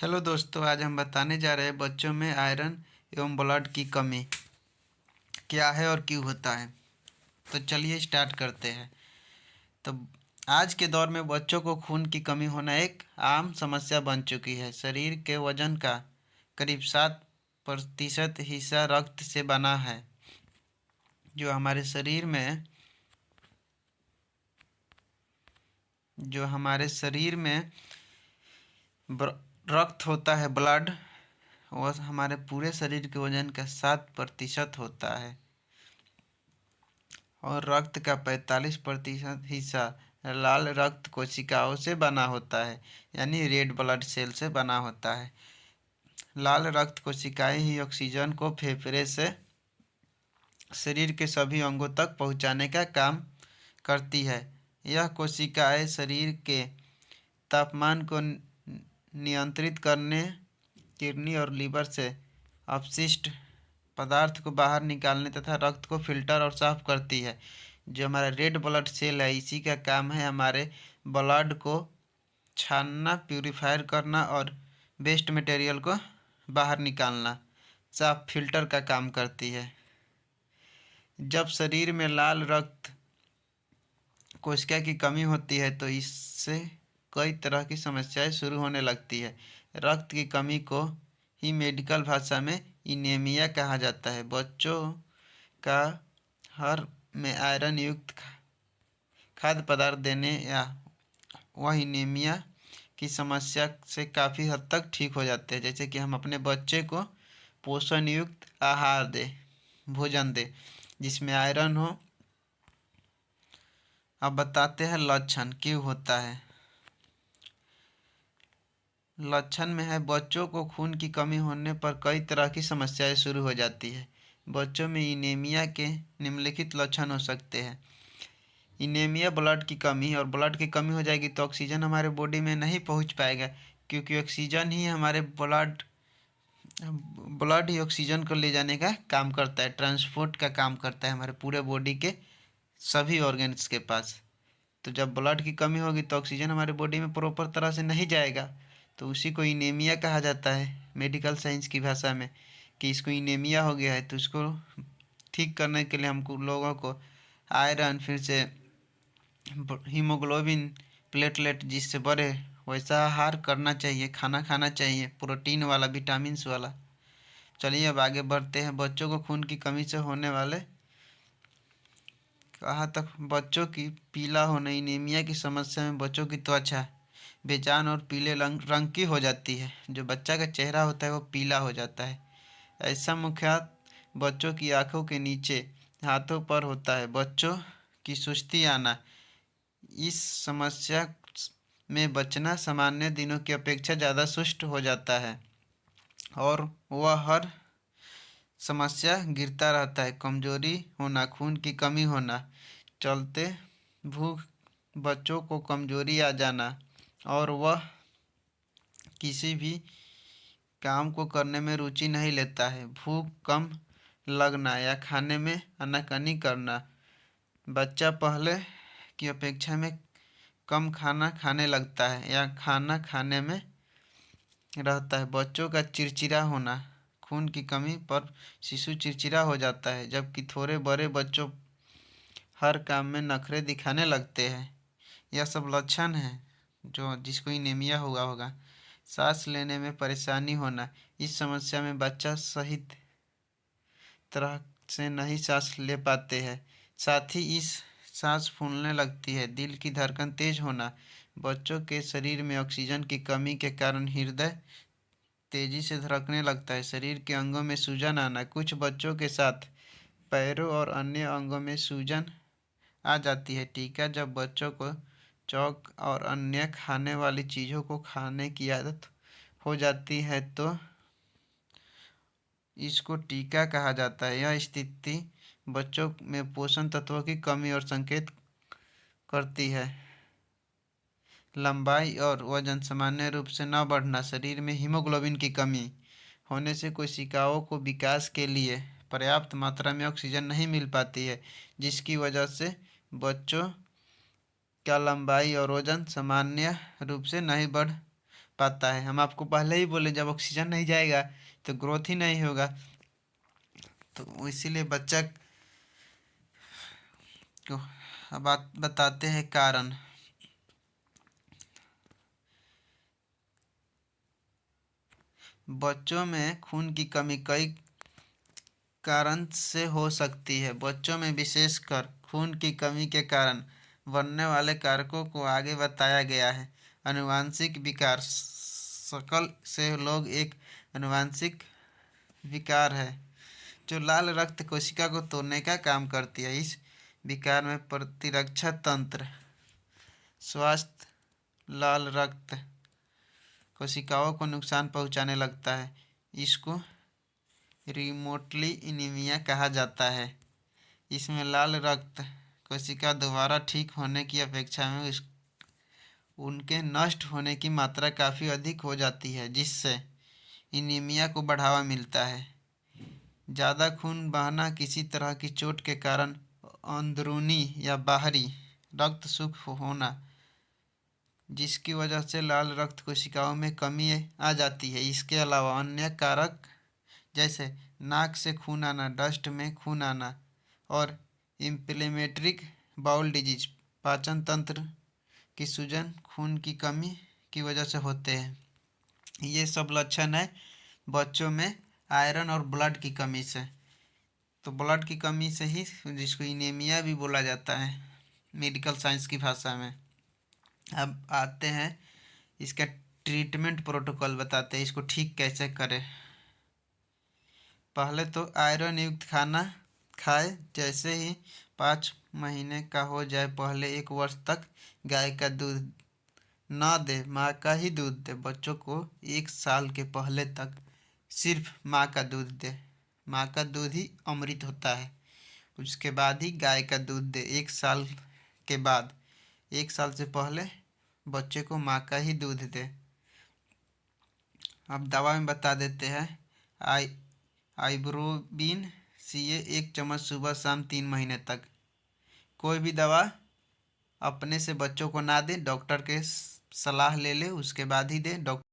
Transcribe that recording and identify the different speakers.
Speaker 1: Hello दोस्तों, आज हम बताने जा रहे हैं बच्चों में आयरन एवं ब्लड की कमी क्या है और क्यों होता है। तो चलिए स्टार्ट करते हैं। तो आज के दौर में बच्चों को खून की कमी होना एक आम समस्या बन चुकी है। शरीर के वजन का करीब 7% हिस्सा रक्त से बना है। जो हमारे शरीर में जो हमारे शरीर में रक्त होता है, ब्लड, वह हमारे पूरे शरीर के वजन का 7% होता है। और रक्त का 45% हिस्सा लाल रक्त कोशिकाओं से बना होता है, यानी रेड ब्लड सेल से बना होता है। लाल रक्त कोशिकाएं ही ऑक्सीजन को फेफड़े से शरीर के सभी अंगों तक पहुंचाने का काम करती है। यह कोशिकाएं शरीर के तापमान को नियंत्रित करने, किडनी और लीवर से अपशिष्ट पदार्थ को बाहर निकालने तथा रक्त को फिल्टर और साफ करती है। जो हमारा रेड ब्लड सेल है, इसी का काम है हमारे ब्लड को छानना, प्यूरिफायर करना और वेस्ट मटेरियल को बाहर निकालना, साफ फिल्टर का काम करती है। जब शरीर में लाल रक्त कोशिका की कमी होती है तो इससे कई तरह की समस्याएं शुरू होने लगती है। रक्त की कमी को ही मेडिकल भाषा में इनेमिया कहा जाता है। बच्चों का हर में आयरन युक्त खाद्य पदार्थ देने या वह इनेमिया की समस्या से काफ़ी हद तक ठीक हो जाते हैं। जैसे कि हम अपने बच्चे को पोषण युक्त आहार दें, भोजन दें जिसमें आयरन हो। अब बताते हैं लक्षण क्यों होता है। लक्षण में है, बच्चों को खून की कमी होने पर कई तरह की समस्याएं शुरू हो जाती है। बच्चों में इनेमिया के निम्नलिखित लक्षण हो सकते हैं। इनेमिया ब्लड की कमी, और ब्लड की कमी हो जाएगी तो ऑक्सीजन हमारे बॉडी में नहीं पहुंच पाएगा, क्योंकि ऑक्सीजन ही हमारे ब्लड ही ऑक्सीजन को ले जाने का काम करता है, ट्रांसपोर्ट का काम करता है हमारे पूरे बॉडी के सभी ऑर्गन्स के पास। तो जब ब्लड की कमी होगी तो ऑक्सीजन हमारे बॉडी में प्रॉपर तरह से नहीं जाएगा, तो उसी को इनेमिया कहा जाता है मेडिकल साइंस की भाषा में, कि इसको इनेमिया हो गया है। तो इसको ठीक करने के लिए हमको लोगों को आयरन, फिर से हीमोग्लोबिन, प्लेटलेट जिससे बढ़े वैसा आहार करना चाहिए, खाना खाना चाहिए, प्रोटीन वाला, विटामिन्स वाला। चलिए अब आगे बढ़ते हैं। बच्चों को खून की कमी से होने वाले, कहाँ तक, बच्चों की पीला होना। इनेमिया की समस्या में बच्चों की त्वचा बेजान और पीले रंग की हो जाती है। जो बच्चा का चेहरा होता है वो पीला हो जाता है। ऐसा मुख्यतः बच्चों की आंखों के नीचे, हाथों पर होता है। बच्चों की सुस्ती आना, इस समस्या में बचना सामान्य दिनों की अपेक्षा ज़्यादा सुस्त हो जाता है और वह हर समस्या गिरता रहता है। कमजोरी होना, खून की कमी होना, चलते भूख, बच्चों को कमजोरी आ जाना और वह किसी भी काम को करने में रुचि नहीं लेता है। भूख कम लगना या खाने में आनाकानी करना, बच्चा पहले की अपेक्षा में कम खाना खाने लगता है या खाना खाने में रहता है। बच्चों का चिड़चिड़ा होना, खून की कमी पर शिशु चिड़चिड़ा हो जाता है, जबकि थोड़े बड़े बच्चों हर काम में नखरे दिखाने लगते हैं। यह सब लक्षण हैं जो जिसको इनेमिया हुआ होगा। सांस लेने में परेशानी होना, इस समस्या में बच्चा सही तरह से नहीं सांस ले पाते हैं, साथ ही इस सांस फूलने लगती है। दिल की धड़कन तेज होना, बच्चों के शरीर में ऑक्सीजन की कमी के कारण हृदय तेजी से धड़कने लगता है। शरीर के अंगों में सूजन आना, कुछ बच्चों के साथ पैरों और अन्य अंगों में सूजन आ जाती है। टीका, जब बच्चों को चौक और अन्य खाने वाली चीज़ों को खाने की आदत हो जाती है तो इसको टीका कहा जाता है। यह स्थिति बच्चों में पोषण तत्वों की कमी और संकेत करती है। लंबाई और वजन सामान्य रूप से न बढ़ना, शरीर में हीमोग्लोबिन की कमी होने से कोशिकाओं को विकास के लिए पर्याप्त मात्रा में ऑक्सीजन नहीं मिल पाती है, जिसकी वजह से बच्चों का लंबाई और वजन सामान्य रूप से नहीं बढ़ पाता है। हम आपको पहले ही बोले, जब ऑक्सीजन नहीं जाएगा तो ग्रोथ ही नहीं होगा। तो इसीलिए बच्चा को अब बात बताते हैं कारण। बच्चों में खून की कमी कई कारण से हो सकती है। बच्चों में विशेषकर खून की कमी के कारण बनने वाले कारकों को आगे बताया गया है। आनुवांशिक विकार, शकल से लोग एक आनुवांशिक विकार है जो लाल रक्त कोशिका को तोड़ने का काम करती है। इस विकार में प्रतिरक्षा तंत्र स्वास्थ्य लाल रक्त कोशिकाओं को नुकसान पहुंचाने लगता है। इसको रिमोटली एनीमिया कहा जाता है। इसमें लाल रक्त कोशिका दोबारा ठीक होने की अपेक्षा में उनके नष्ट होने की मात्रा काफ़ी अधिक हो जाती है, जिससे एनीमिया को बढ़ावा मिलता है। ज़्यादा खून बहना किसी तरह की चोट के कारण अंदरूनी या बाहरी रक्त शुष्क होना, जिसकी वजह से लाल रक्त कोशिकाओं में कमी आ जाती है। इसके अलावा अन्य कारक जैसे नाक से खून आना, डस्ट में खून आना और इन्फ्लेमेटरी बाउल डिजीज, पाचन तंत्र की सूजन खून की कमी की वजह से होते हैं। ये सब लक्षण है बच्चों में आयरन और ब्लड की कमी से। तो ब्लड की कमी से ही, जिसको इनेमिया भी बोला जाता है मेडिकल साइंस की भाषा में। अब आते हैं इसका ट्रीटमेंट प्रोटोकॉल, बताते हैं इसको ठीक कैसे करें। पहले तो आयरन युक्त खाना खाए। जैसे ही 5 महीने का हो जाए, पहले 1 वर्ष तक गाय का दूध ना दे, माँ का ही दूध दे। बच्चों को 1 साल के पहले तक सिर्फ माँ का दूध दे। माँ का दूध ही अमृत होता है। उसके बाद ही गाय का दूध दे। 1 साल के बाद, 1 साल से पहले बच्चे को माँ का ही दूध दे। अब दवा में बता देते हैं। आई आइब्रोबिन सीए 1 चम्मच सुबह शाम 3 महीने तक। कोई भी दवा अपने से बच्चों को ना दे, डॉक्टर के सलाह ले ले, उसके बाद ही दे। डॉक्टर